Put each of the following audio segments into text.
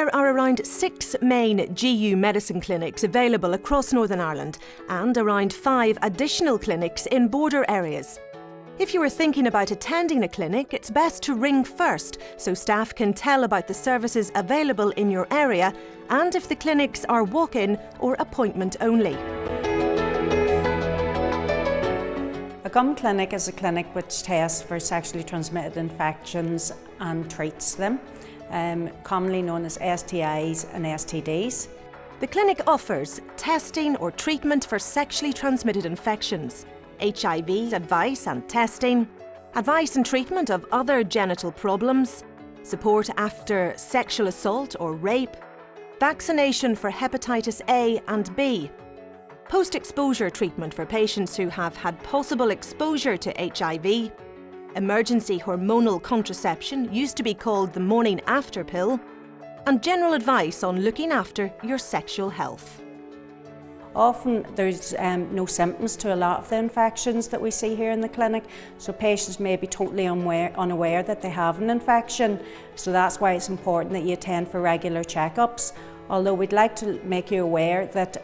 There are around 6 main GU medicine clinics available across Northern Ireland and around 5 additional clinics in border areas. If you are thinking about attending a clinic, it's best to ring first so staff can tell about the services available in your area and if the clinics are walk-in or appointment only. A gum clinic is a clinic which tests for sexually transmitted infections and treats them, commonly known as STIs and STDs. The clinic offers testing or treatment for sexually transmitted infections, HIV advice and testing, advice and treatment of other genital problems, support after sexual assault or rape, vaccination for hepatitis A and B, post-exposure treatment for patients who have had possible exposure to HIV, emergency hormonal contraception, used to be called the morning after pill, and general advice on looking after your sexual health. Often there's no symptoms to a lot of the infections that we see here in the clinic, so patients may be totally unaware that they have an infection, so that's why it's important that you attend for regular checkups. Although we'd like to make you aware that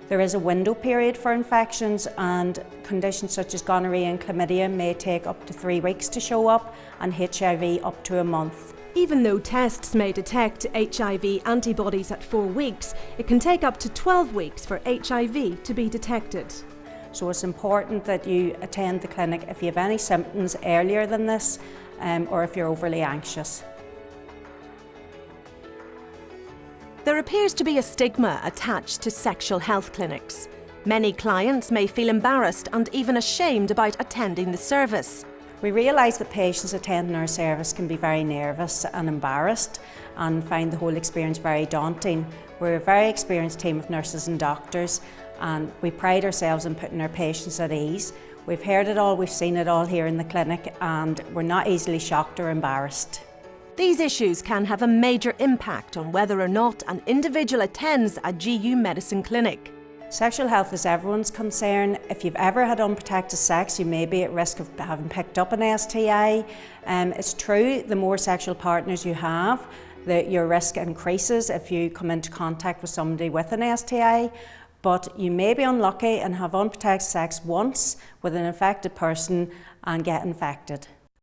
there is a window period for infections, and conditions such as gonorrhea and chlamydia may take up to 3 weeks to show up, and HIV up to a month. Even though tests may detect HIV antibodies at 4 weeks, it can take up to 12 weeks for HIV to be detected. So it's important that you attend the clinic if you have any symptoms earlier than this, or if you're overly anxious. There appears to be a stigma attached to sexual health clinics. Many clients may feel embarrassed and even ashamed about attending the service. We realise that patients attending our service can be very nervous and embarrassed and find the whole experience very daunting. We're a very experienced team of nurses and doctors, and we pride ourselves in putting our patients at ease. We've heard it all, we've seen it all here in the clinic, and we're not easily shocked or embarrassed. These issues can have a major impact on whether or not an individual attends a GU medicine clinic. Sexual health is everyone's concern. If you've ever had unprotected sex, you may be at risk of having picked up an STI. It's true, the more sexual partners you have, your risk increases if you come into contact with somebody with an STI. But you may be unlucky and have unprotected sex once with an infected person and get infected.